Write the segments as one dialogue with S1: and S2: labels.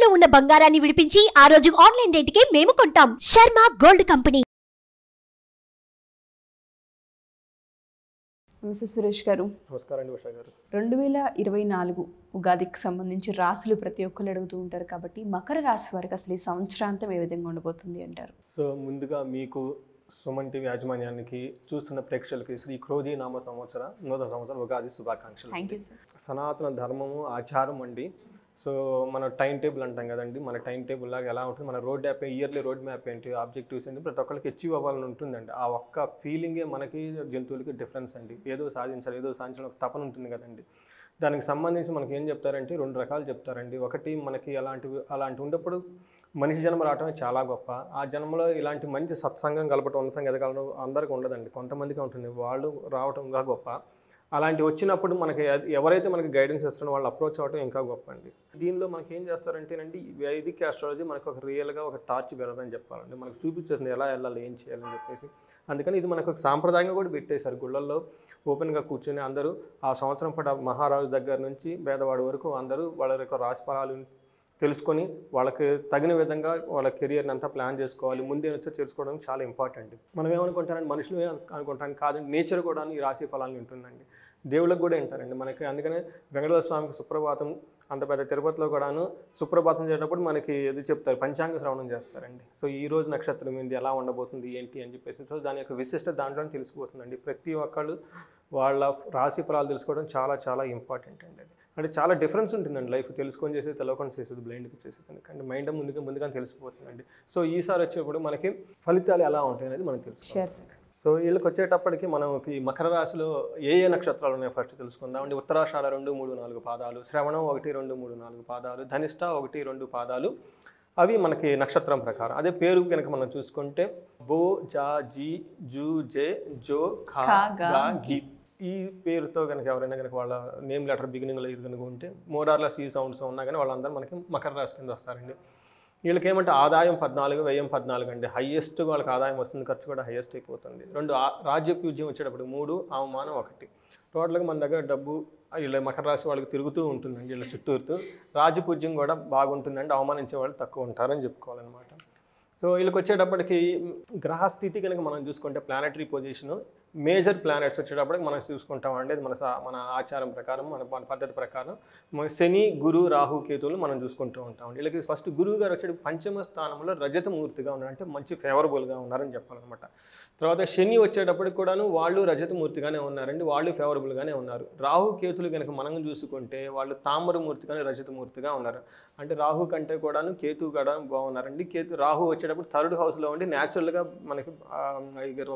S1: తాకట్టులో ఉన్న బంగారాన్ని విడిపించి ఆ రోజు ఆన్లైన్ రేటుకే మేము కొంటాం. Sharma gold company.
S2: నమస్తే సురేష్ గారు.
S3: నమస్కారం అండి ఉషా గారు.
S2: 2024 ఉగాదికి సంబంధించి రాశులు ప్రతి ఒక్కరు అడుగుతూ ఉంటారు కాబట్టి మకర రాశి వారికి అసలు ఈ సంవత్సరాంతం ఏ విధంగా ఉండబోతుంది అంటారు?
S3: సో ముందుగా మీకు సుమన్ టీవీ యాజమాన్యానికి చూస్తున్న ప్రేక్షకులకి శ్రీ క్రోధి నామ సంవత్సర నూతన సంవత్సరం ఉగాది శుభాకాంక్షలు.
S2: Thank you sir.
S3: సనాతన ధర్మము ఆచారం అండి. సో మన టైం టేబుల్ అంటాం కదండి, మన టైం టేబుల్ లాగా ఎలా ఉంటుంది, మన road map yearly road map ఏంటి, ఆబ్జెక్టివ్స్ ఏంటి, ప్రతి ఒక్కరికి అచీవ్ అవ్వాలని ఉంటుందండి. ఆ ఒక్క ఫీలింగే మనకి జంతువులకి డిఫరెన్స్ అండి. ఏదో సాధించాలి ఒక తపన ఉంటుంది కదండి. దానికి సంబంధించి మనకి ఏం చెప్తారంటే రెండు రకాలు చెప్తారండి. ఒకటి మనకి అలాంటి ఉన్నప్పుడు మనిషి జన్మ రావటమే చాలా గొప్ప. ఆ జన్మలో ఇలాంటి మంచి సత్సంగం కలపటం ఉన్నతం ఎదగలడం అందరికీ ఉండదండి, కొంతమందికి ఉంటుంది. వాళ్ళు రావటం ఇంకా గొప్ప. అలాంటి వచ్చినప్పుడు మనకి ఎవరైతే మనకి గైడెన్స్ ఇస్తారో వాళ్ళు అప్రోచ్ అవ్వడం ఇంకా గొప్ప అండి. దీనిలో మనకి ఏం చేస్తారంటేనండి, వైదిక్ ఆస్ట్రాలజీ మనకు ఒక రియల్గా ఒక టార్చ్ బెరదని చెప్పాలండి. మనకు చూపించేస్తుంది ఎలా వెళ్ళాలి, ఏం చేయాలని చెప్పేసి. అందుకని ఇది మనకు ఒక సాంప్రదాయంగా కూడా పెట్టేశారు. గుళ్ళల్లో ఓపెన్గా కూర్చొని అందరూ ఆ సంవత్సరం పాటు మహారాజు దగ్గర నుంచి పేదవాడి వరకు అందరూ వాళ్ళ యొక్క రాశి ఫలాలు తెలుసుకొని వాళ్ళకి తగిన విధంగా వాళ్ళ కెరియర్ని అంతా ప్లాన్ చేసుకోవాలి. ముందే వచ్చి తెలుసుకోవడం చాలా ఇంపార్టెంట్. మనం ఏమనుకుంటారంటే మనుషులు అనుకుంటాను కాదండి, నేచర్ కూడా ఈ రాశి ఫలాలు ఉంటుందండి. దేవుళ్ళకి కూడా వింటారండి మనకి. అందుకనే వెంకటేశ్వర స్వామికి సుప్రభాతం, అంత పెద్ద తిరుపతిలో కూడాను సుప్రభాతం చేసేటప్పుడు మనకి ఏది చెప్తారు, పంచాంగ శ్రవణం చేస్తారండి. సో ఈ రోజు నక్షత్రం ఏంటి, ఎలా ఉండబోతుంది ఏంటి అని చెప్పేసి, సో దాని యొక్క విశిష్ట దాంట్లోనే తెలిసిపోతుందండి. ప్రతి ఒక్కళ్ళు వాళ్ళ రాశి ఫలాలు తెలుసుకోవడం చాలా చాలా ఇంపార్టెంట్ అండి. అది అంటే చాలా డిఫరెన్స్ ఉంటుందండి లైఫ్. తెలుసుకొని చేసేది, తెలియకుండా చేసేది, బ్లైండ్గా చేసేది. ఎందుకంటే మైండ్ ముందుగా తెలిసిపోతుందండి. సో ఈసారి వచ్చేప్పుడు మనకి ఫలితాలు ఎలా ఉంటాయి అనేది మనం తెలుసుకోవాలి. సో వీళ్ళకి వచ్చేటప్పటికి మనం ఈ మకర రాశిలో ఏ నక్షత్రాలు ఉన్నాయో ఫస్ట్ తెలుసుకుందాం అండి. ఉత్తరాషాఢ 2, 3, 4 పాదాలు, శ్రవణం 1, 2, 3, 4 పాదాలు, ధనిష్ట 1, 2 పాదాలు. అవి మనకి నక్షత్రం ప్రకారం. అదే పేరు కనుక మనం చూసుకుంటే బో, జా, జీ, జూ, జే, జో, ఖా, గా, గి. ఈ పేరుతో కనుక ఎవరైనా కనుక వాళ్ళ నేమ్ లెటర్ బిగినింగ్లో ఇది కనుక ఉంటే మోరార్లెస్ ఈ సౌండ్స్ ఉన్నా కానీ వాళ్ళందరూ మనకి మకర రాశి కింద వస్తారండి. వీళ్ళకి ఏమంటే ఆదాయం 14, వ్యయం 14 అండి. హయ్యెస్ట్ వాళ్ళకి ఆదాయం వస్తుంది, ఖర్చు కూడా హయ్యెస్ట్ అయిపోతుంది. 2 రాజ్యపూజ్యం వచ్చేటప్పుడు 3, అవమానం 1. టోటల్గా మన దగ్గర డబ్బు వీళ్ళ మకర రాశి వాళ్ళకి తిరుగుతూ ఉంటుందండి. వీళ్ళ చుట్టూరుతూ రాజ్యపూజ్యం కూడా బాగుంటుందండి, అవమానించే వాళ్ళు తక్కువ ఉంటారని చెప్పుకోవాలన్నమాట. సో వీళ్ళకి వచ్చేటప్పటికి గ్రహస్థితి కనుక మనం చూసుకుంటే ప్లానటరీ పొజిషను, మేజర్ ప్లానెట్స్ వచ్చేటప్పటికి మనం చూసుకుంటామండి. అది మన ఆచారం ప్రకారం, మన పద్ధతి ప్రకారం మన శని, గురు, రాహు, కేతువులు మనం చూసుకుంటూ ఉంటామండి. వీళ్ళకి ఫస్ట్ గురువు గారు వచ్చేటప్పుడు పంచమ స్థానంలో రజతమూర్తిగా ఉన్నారు, అంటే మంచి ఫేవరబుల్గా ఉన్నారని చెప్పాలన్నమాట. తర్వాత శని వచ్చేటప్పటికి కూడాను వాళ్ళు రజతమూర్తిగానే ఉన్నారండి, వాళ్ళు ఫేవరబుల్గానే ఉన్నారు. రాహు, కేతులు కనుక మనం చూసుకుంటే వాళ్ళు తామ్రమూర్తిగానే రజతమూర్తిగా ఉన్నారు. అంటే రాహు కంటే కూడాను కేతు కూడా బాగున్నారండి. రాహు వచ్చేటప్పుడు 3rd హౌస్లో ఉండి న్యాచురల్గా మనకి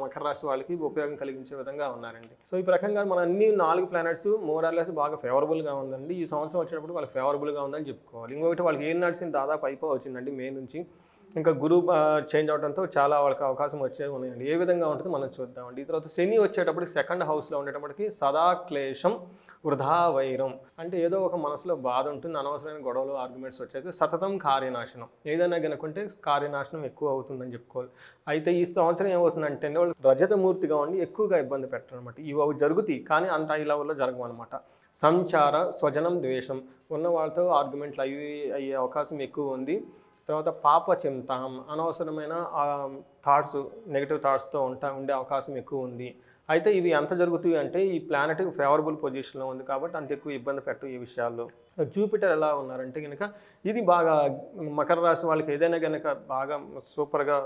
S3: మకర రాశి వాళ్ళకి ఉపయోగం కలిగించే విధంగా ఉన్నారండి. సో ఈ ప్రకంగా మన అన్ని 4 ప్లానెట్స్ మోరార్లెస్ బాగా ఫేవరబుల్గా ఉందండి. ఈ సంవత్సరం వచ్చేటప్పుడు వాళ్ళకి ఫేవరబుల్గా ఉందని చెప్పుకోవాలి. ఇంకొకటి వాళ్ళకి ఏం నడిచింది దాదాపు అయిపోవచ్చిందండి మే నుంచి. ఇంకా గురువు చేంజ్ అవడంతో చాలా వాళ్ళకి అవకాశం వచ్చేవి ఉన్నాయండి. ఏ విధంగా ఉంటుందో మనం చూద్దామండి. ఈ తర్వాత శని వచ్చేటప్పటికి 2nd హౌస్లో ఉండేటప్పటికి సదా క్లేశం వృధా వైరం, అంటే ఏదో ఒక మనసులో బాధ ఉంటుంది, అనవసరమైన గొడవలు, ఆర్గ్యుమెంట్స్ వచ్చేసి సతతం కార్యనాశనం. ఏదైనా కనుకుంటే కార్యనాశనం ఎక్కువ అవుతుందని చెప్పుకోవాలి. అయితే ఈ సంవత్సరం ఏమవుతుందంటే వాళ్ళు రజతమూర్తిగా ఉండి ఎక్కువగా ఇబ్బంది పెట్టరు అనమాట. ఇవి జరుగుతాయి కానీ అంత ఈ లెవెల్లో జరగవు అనమాట. సంచార, స్వజనం, ద్వేషం ఉన్న వాళ్ళతో ఆర్గ్యుమెంట్లు అయ్యే అవకాశం ఎక్కువ ఉంది. తర్వాత పాప చింతాం, అనవసరమైన థాట్స్, నెగిటివ్ థాట్స్తో ఉండే అవకాశం ఎక్కువ ఉంది. అయితే ఇవి ఎంత జరుగుతాయి అంటే ఈ ప్లానెట్ ఫేవరబుల్ పొజిషన్లో ఉంది కాబట్టి అంత ఎక్కువ ఇబ్బంది పెట్టు ఈ విషయాల్లో. జూపిటర్ ఎలా ఉన్నారంటే కనుక ఇది బాగా మకర రాశి వాళ్ళకి ఏదైనా కనుక బాగా సూపర్గా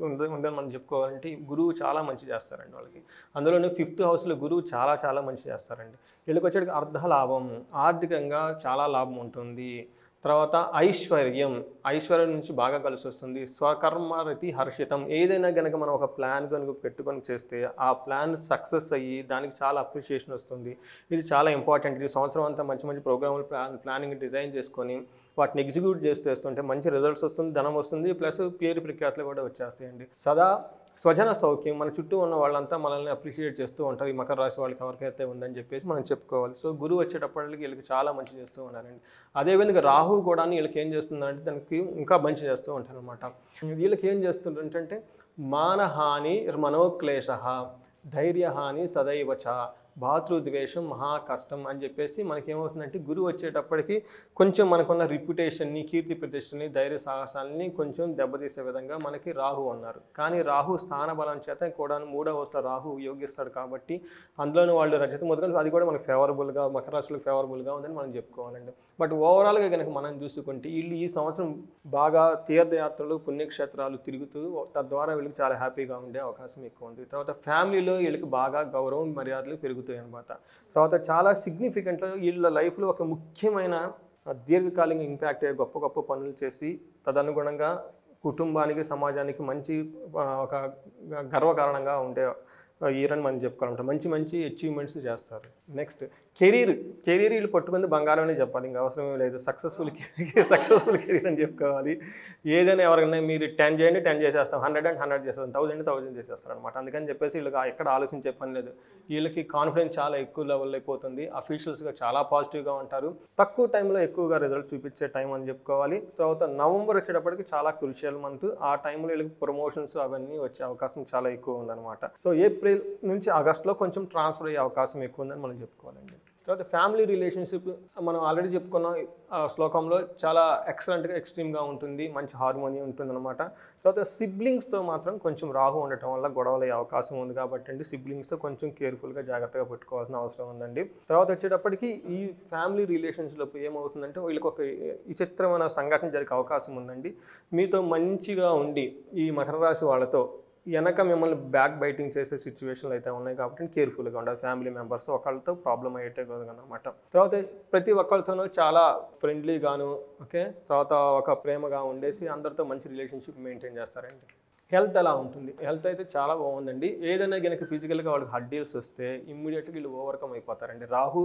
S3: ఉందని మనం చెప్పుకోవాలంటే గురువు చాలా మంచి చేస్తారండి వాళ్ళకి. అందులోనే 5th హౌస్లో గురువు చాలా చాలా మంచి చేస్తారండి. వీళ్ళకి వచ్చేటికి అర్ధ లాభం, ఆర్థికంగా చాలా లాభం ఉంటుంది. తర్వాత ఐశ్వర్యం నుంచి బాగా కలిసి వస్తుంది. స్వకర్మరతి హర్షితం, ఏదైనా కనుక మనం ఒక ప్లాన్ కనుక పెట్టుకొని చేస్తే ఆ ప్లాన్ సక్సెస్ అయ్యి దానికి చాలా అప్రిషియేషన్ వస్తుంది. ఇది చాలా ఇంపార్టెంట్. ఈ సంవత్సరం అంతా మంచి మంచి ప్రోగ్రాములు ప్లానింగ్ డిజైన్ చేసుకొని వాటిని ఎగ్జిక్యూట్ చేస్తుంటే మంచి రిజల్ట్స్ వస్తుంది, ధనం వస్తుంది, ప్లస్ పేరు ప్రఖ్యాతులు కూడా వచ్చేస్తాయండి. సదా స్వజన సౌఖ్యం, మన చుట్టూ ఉన్న వాళ్ళంతా మనల్ని అప్రిషియేట్ చేస్తూ ఉంటారు. ఈ మకర రాశి వాళ్ళకి ఎవరికైతే ఉందని చెప్పేసి మనం చెప్పుకోవాలి. సో గురువు వచ్చేటప్పటికి వీళ్ళకి చాలా మంచి చేస్తూ ఉన్నారండి. అదేవిధంగా రాహు కూడా వీళ్ళకి ఏం చేస్తుందంటే దానికి ఇంకా మంచి చేస్తూ ఉంటారు అనమాట. వీళ్ళకి ఏం చేస్తుందంటే మానహాని, మనోక్లేశ, ధైర్యహాని తదైవచ, భాతృద్వేషం మహా కష్టం అని చెప్పేసి మనకేమవుతుందంటే గురువు వచ్చేటప్పటికి కొంచెం మనకున్న రిప్యుటేషన్ని, కీర్తి ప్రతిష్టని, ధైర్య సాహసాలని కొంచెం దెబ్బతీసే విధంగా మనకి రాహు ఉన్నారు. కానీ రాహు స్థాన బలం చేత కూడా 3వ హౌస్లో రాహు యోగిస్తాడు కాబట్టి అందులోని వాళ్ళు రజత మొదలు అది కూడా మనకు ఫేవరబుల్గా, మకర రాశులకు ఫేవరబుల్గా ఉందని మనం చెప్పుకోవాలండి. బట్ ఓవరాల్గా కనుక మనం చూసుకుంటే వీళ్ళు ఈ సంవత్సరం బాగా తీర్థయాత్రలు, పుణ్యక్షేత్రాలు తిరుగుతూ తద్వారా వీళ్ళకి చాలా హ్యాపీగా ఉండే అవకాశం ఎక్కువ ఉంది. తర్వాత ఫ్యామిలీలో వీళ్ళకి బాగా గౌరవం, మర్యాదలు పెరుగుతాయి అన్నమాట. తర్వాత చాలా సిగ్నిఫికెంట్గా వీళ్ళ లైఫ్లో ఒక ముఖ్యమైన దీర్ఘకాలిక ఇంపాక్ట్ అయ్యే గొప్ప గొప్ప పనులు చేసి తదనుగుణంగా కుటుంబానికి, సమాజానికి మంచి ఒక గర్వకారణంగా ఉండే ఇయర్ అని మనం చెప్పుకోవాలంటే మంచి మంచి అచీవ్మెంట్స్ చేస్తారు. నెక్స్ట్ కెరీర్ వీళ్ళు పట్టుకుంది బంగారం అనే చెప్పాలి, ఇంకా అవసరమే లేదు. సక్సెస్ఫుల్ కెరీర్ అని చెప్పుకోవాలి. ఏదైనా ఎవరికైనా మీరు 10 చేయండి 10 చేసేస్తాం, 100 అంటే 100 చేస్తాం, 1000 చేసేస్తారు అనమాట. అందుకని చెప్పేసి వీళ్ళకి ఎక్కడ ఆలోచించే పని లేదు. వీళ్ళకి కాన్ఫిడెన్స్ చాలా ఎక్కువ లెవెల్ అయిపోతుంది. అఫీషియల్స్గా చాలా పాజిటివ్గా ఉంటారు. తక్కువ టైంలో ఎక్కువగా రిజల్ట్ చూపించే టైం అని చెప్పుకోవాలి. తర్వాత నవంబర్ వచ్చేటప్పటికి చాలా క్రూషియల్ మంత్. ఆ టైంలో వీళ్ళకి ప్రమోషన్స్ అవన్నీ వచ్చే అవకాశం చాలా ఎక్కువ ఉందన్నమాట. సో ఏప్రిల్ నుంచి ఆగస్టులో కొంచెం ట్రాన్స్ఫర్ అయ్యే అవకాశం ఎక్కువ ఉందని మనం చెప్పుకోవాలండి. తర్వాత ఫ్యామిలీ రిలేషన్షిప్ మనం ఆల్రెడీ చెప్పుకున్న శ్లోకంలో చాలా ఎక్సలెంట్గా, ఎక్స్ట్రీమ్గా ఉంటుంది, మంచి హార్మోనియం ఉంటుందన్నమాట. తర్వాత సిబ్లింగ్స్తో మాత్రం కొంచెం రాహు ఉండటం వల్ల గొడవలు అయ్యే అవకాశం ఉంది కాబట్టి అండి సిబ్లింగ్స్తో కొంచెం కేర్ఫుల్గా, జాగ్రత్తగా పెట్టుకోవాల్సిన అవసరం ఉందండి. తర్వాత వచ్చేటప్పటికి ఈ ఫ్యామిలీ రిలేషన్స్లో ఏమవుతుందంటే వీళ్ళకి ఒక విచిత్రమైన సంఘటన జరిగే అవకాశం ఉందండి. మీతో మంచిగా ఉండి ఈ మకర రాశి వాళ్ళతో వెనక మిమ్మల్ని బ్యాక్ బైటింగ్ చేసే సిచ్యువేషన్లు అయితే ఉన్నాయి కాబట్టి కేర్ఫుల్గా ఉండాలి. ఫ్యామిలీ మెంబర్స్ ఒకళ్ళతో ప్రాబ్లం అయ్యేటే కదనమాట. తర్వాత ప్రతి ఒక్కరితోనూ చాలా ఫ్రెండ్లీగాను, ఓకే, తర్వాత ఒక ప్రేమగా ఉండేసి అందరితో మంచి రిలేషన్షిప్ మెయింటైన్ చేస్తారండి. హెల్త్ ఎలా ఉంటుంది? హెల్త్ అయితే చాలా బాగుందండి. ఏదైనా కనుక ఫిజికల్గా వాళ్ళకి హడ్డీల్స్ వస్తే ఇమ్మీడియట్గా వీళ్ళు ఓవర్కమ్ అయిపోతారండి. రాహు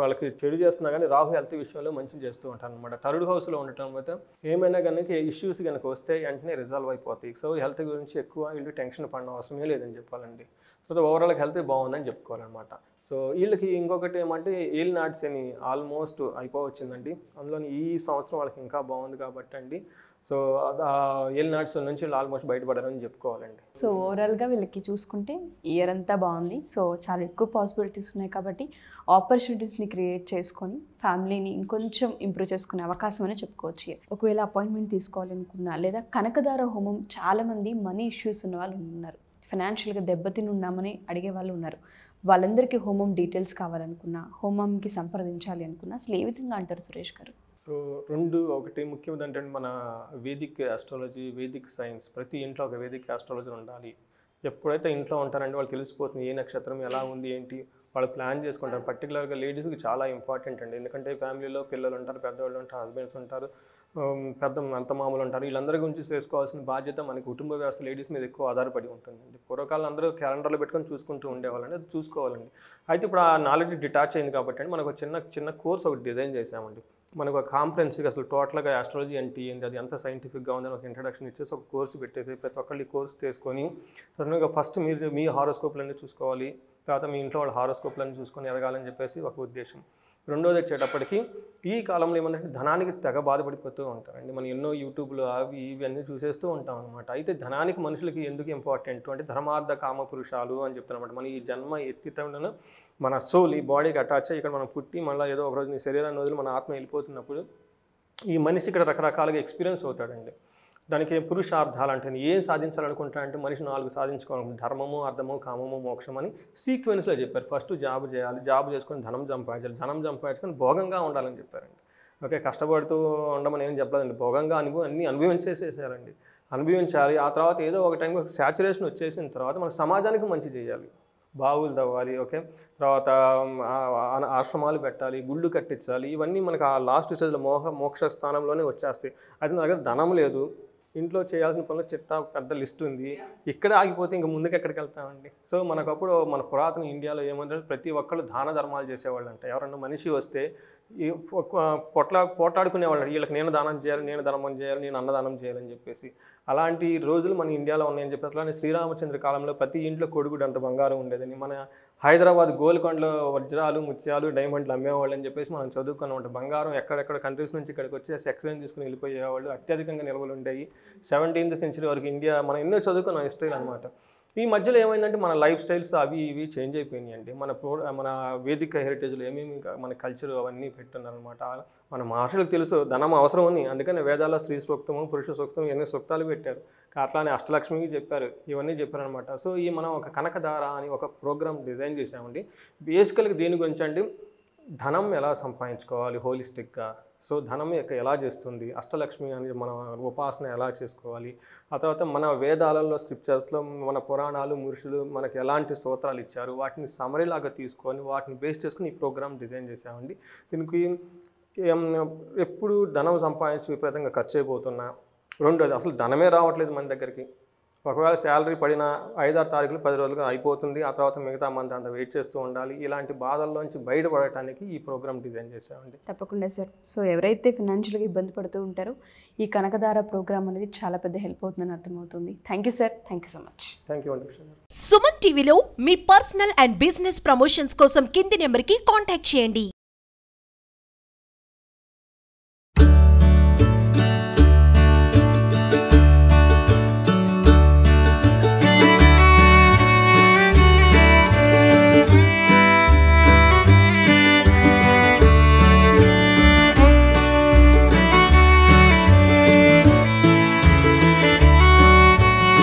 S3: వాళ్ళకి చెడు చేస్తున్నా కానీ రాహు హెల్త్ విషయంలో మంచి చేస్తూ ఉంటారు అనమాట. 3rd హౌస్లో ఉండటం వల్ల ఏమైనా కనుక ఇష్యూస్ కనుక వస్తే వెంటనే రిజాల్వ్ అయిపోతాయి. సో హెల్త్ గురించి ఎక్కువ వీళ్ళు టెన్షన్ పడిన అవసరమే లేదని చెప్పాలండి. సో ఓవరాల్గా హెల్త్ బాగుందని చెప్పుకోవాలన్నమాట. సో వీళ్ళకి ఇంకొకటి ఏమంటే ఏలినాడ్స్ అని ఆల్మోస్ట్ అయిపోవచ్చిందండి. అందులోని ఈ సంవత్సరం వాళ్ళకి ఇంకా బాగుంది కాబట్టి అండి. సో ఏలినాడ్స్ నుంచి ఆల్మోస్ట్ బయటపడారని చెప్పుకోవాలండి.
S2: సో ఓవరాల్గా వీళ్ళకి చూసుకుంటే ఇయర్ అంతా బాగుంది. సో చాలా ఎక్కువ పాసిబిలిటీస్ ఉన్నాయి కాబట్టి ఆపర్చునిటీస్ని క్రియేట్ చేసుకొని ఫ్యామిలీని ఇంకొంచెం ఇంప్రూవ్ చేసుకునే అవకాశం అని చెప్పుకోవచ్చు. ఒకవేళ అపాయింట్మెంట్ తీసుకోవాలనుకున్నా లేదా కనకదార హోమం, చాలామంది మనీ ఇష్యూస్ ఉన్న వాళ్ళు ఉన్నారు, ఫైనాన్షియల్గా దెబ్బతిని ఉన్నామని అడిగే వాళ్ళు ఉన్నారు. వాళ్ళందరికీ హోమం డీటెయిల్స్ కావాలనుకున్నా, హోమంకి సంప్రదించాలి అనుకున్నా అసలు ఏ విధంగా అంటారు సురేష్ గారు?
S3: సో ఒకటి ముఖ్యమైనది అంటే మన వేదిక్ ఆస్ట్రాలజీ, వేదిక్ సైన్స్, ప్రతి ఇంట్లో ఒక వేదిక్ ఆస్ట్రాలజీ ఉండాలి. ఎప్పుడైతే ఇంట్లో ఉంటారంటే వాళ్ళు తెలిసిపోతుంది ఏ నక్షత్రం ఎలా ఉంది ఏంటి, వాళ్ళు ప్లాన్ చేసుకుంటారు. పర్టికులర్గా లేడీస్కి చాలా ఇంపార్టెంట్ అండి. ఎందుకంటే ఫ్యామిలీలో పిల్లలు ఉంటారు, పెద్దవాళ్ళు ఉంటారు, హస్బెండ్స్ ఉంటారు, అంతమామలు ఉంటారు. వీళ్ళందరి గురించి చేసుకోవాల్సిన బాధ్యత మన కుటుంబ వ్యవస్థ లేడీస్ మీద ఎక్కువ ఆధారపడి ఉంటుందండి. పూర్వకాలం అందరూ క్యాలెండర్లో పెట్టుకొని చూసుకుంటూ ఉండేవాళ్ళండి, అది చూసుకోవాలండి. అయితే ఇప్పుడు ఆ నాలెడ్జ్ డిటాచ్ అయింది కాబట్టి అండి మనకు చిన్న కోర్స్ ఒకటి డిజైన్ చేసామండి. మనకు ఒక కాంప్రహెన్సివ్గా అసలు టోటల్గా ఆస్ట్రాలజీ అంటే ఏంటి, అది ఎంత సైంటిఫిక్గా ఉందని ఒక ఇంట్రడక్షన్ ఇచ్చేసి ఒక కోర్సు పెట్టేసి ప్రతి ఒక్కళ్ళు కోర్స్ తీసుకొని సడన్గా ఫస్ట్ మీరు మీ హారోస్కోప్లన్నీ చూసుకోవాలి, తర్వాత మీ ఇంట్లో వాళ్ళ హారోస్కోప్లన్నీ చూసుకొని ఎదగాలని చెప్పేసి ఒక ఉద్దేశం. రెండోది వచ్చేటప్పటికి ఈ కాలంలో ఏమంటే ధనానికి తెగ బాధపడిపోతూ ఉంటారండి. మనం ఎన్నో యూట్యూబ్లో అవి ఇవి అన్నీ చూసేస్తూ ఉంటాం అనమాట. అయితే ధనానికి మనుషులకి ఎందుకు ఇంపార్టెంట్ అంటే ధర్మార్థ కామ పురుషాలు అని చెప్తారనమాట. మన ఈ జన్మ ఎత్తితంలో మన సోల్ ఈ బాడీకి అటాచ్ అయ్యి ఇక్కడ మనం పుట్టి మళ్ళీ ఏదో ఒకరోజు నీ శరీరాన్ని వదిలి మన ఆత్మ వెళ్ళిపోతున్నప్పుడు ఈ మనిషి ఇక్కడ రకరకాలుగా ఎక్స్పీరియన్స్ అవుతాడండి. దానికి పురుషార్థాలు అంటే ఏం సాధించాలనుకుంటారంటే మనిషి 4 సాధించుకోవాలి: ధర్మము, అర్థము, కామము, మోక్షం అని సీక్వెన్స్లో చెప్పారు. ఫస్ట్ జాబ్ చేయాలి, జాబ్ చేసుకొని ధనం సంపాదించాలి, ధనం సంపాదించుకొని భోగంగా ఉండాలని చెప్పారండి. ఓకే, కష్టపడుతూ ఉండమని ఏం చెప్పలేదండి. భోగంగా అన్నీ అనుభవించేసేయాలండి, అనుభవించాలి. ఆ తర్వాత ఏదో ఒక టైంలో సాచురేషన్ వచ్చేసిన తర్వాత మన సమాజానికి మంచి చేయాలి, బావులు తవ్వాలి, ఓకే, తర్వాత ఆశ్రమాలు పెట్టాలి, గుళ్ళు కట్టించాలి. ఇవన్నీ మనకు ఆ లాస్ట్ స్టేజ్లో మోక్ష స్థానంలోనే వచ్చేస్తాయి. అది నా దగ్గర ధనం లేదు, ఇంట్లో చేయాల్సిన పనులు చిట్టా పెద్ద లిస్ట్ ఉంది, ఇక్కడే ఆగిపోతే ఇంకా ముందుకు ఎక్కడికి వెళ్తామండి. సో మనకప్పుడు మన పురాతన ఇండియాలో ఏమంటే ప్రతి ఒక్కళ్ళు దాన ధర్మాలు చేసేవాళ్ళు అంట. ఎవరన్నా మనిషి వస్తే ఈ పోట్లాడుకునేవాళ్ళు, వీళ్ళకి నేను దానం చేయాలి, నేను ధర్మం చేయాలి, నేను అన్నదానం చేయాలని చెప్పేసి. అలాంటి రోజులు మన ఇండియాలో ఉన్నాయని చెప్పి అట్లానే శ్రీరామచంద్ర కాలంలో ప్రతి ఇంట్లో కొడుకుడు అంత బంగారం ఉండేదని. మన హైదరాబాద్ గోల్కొండలో వజ్రాలు, ముత్యాలు, డైమండ్లు అమ్మేవాళ్ళు అని చెప్పేసి మనం చదువుకుని ఉంటాం. బంగారం ఎక్కడెక్కడ కంట్రీస్ నుంచి ఇక్కడికి వచ్చేసి ఎక్స్చేంజ్ తీసుకుని వెళ్ళిపోయేవాళ్ళు, అత్యధికంగా నిల్వలు ఉండేవి. 17th century వరకు ఇండియా మనం ఎన్నో చదువుకున్నాం హిస్టరీలు అనమాట. ఈ మధ్యలో ఏమైందంటే మన లైఫ్ స్టైల్స్ అవి ఇవి చేంజ్ అయిపోయినాయండి. మన వేదిక హెరిటేజ్లో ఏమేమి మన కల్చర్ అవన్నీ పెట్టున్నారనమాట. మన మహర్షులకు తెలుసు ధనం అవసరం అని, అందుకని వేదాల్లో స్త్రీ సూక్తము పురుష సూక్తం ఇవన్నీ సూక్తాలు పెట్టారు. అట్లానే అష్టలక్ష్మికి చెప్పారు, ఇవన్నీ చెప్పారనమాట. సో మనం ఒక కనకధార అని ఒక ప్రోగ్రామ్ డిజైన్ చేసామండి. బేసికల్గా దేని గురించి అంటే ధనం ఎలా సంపాదించుకోవాలి హోలిస్టిక్గా, సో ధనం యొక్క ఎలా చేస్తుంది, అష్టలక్ష్మి అనేది మన ఉపాసన ఎలా చేసుకోవాలి, ఆ తర్వాత మన వేదాలలో స్క్రిప్చర్స్లో మన పురాణాలు మురుషులు మనకి ఎలాంటి స్తోత్రాలు ఇచ్చారు, వాటిని సమరీలాగా తీసుకొని వాటిని బేస్ చేసుకుని ఈ ప్రోగ్రామ్ డిజైన్ చేసామండి. దీనికి ఎప్పుడు ధనం సంపాదించి విపరీతంగా ఖర్చు అయిపోతున్నా, రెండోది అసలు ధనమే రావట్లేదు మన దగ్గరికి. ఒకవేళ శాలరీ పడిన 5-6 తారీఖులు 10 రోజులుగా అయిపోతుంది, ఆ తర్వాత మిగతా మంత్ అంతా వెయిట్ చేస్తూ ఉండాలి. ఇలాంటి బాధల్లోంచి బయటపడటానికి ఈ ప్రోగ్రామ్ డిజైన్ చేసామండి.
S2: తప్పకుండా సార్. సో ఎవరైతే ఫినాన్షియల్గా ఇబ్బంది పడుతూ ఉంటారో ఈ కనకధార ప్రోగ్రామ్ అనేది చాలా పెద్ద హెల్ప్ అవుతుందని అర్థమవుతుంది. Thank you sir, thank you so much.
S3: Thank you అండి.
S1: సుమన్ టీవీలో మీ పర్సనల్ అండ్ బిజినెస్ ప్రమోషన్స్ కోసం కింది నెంబర్కి కాంటాక్ట్ చేయండి.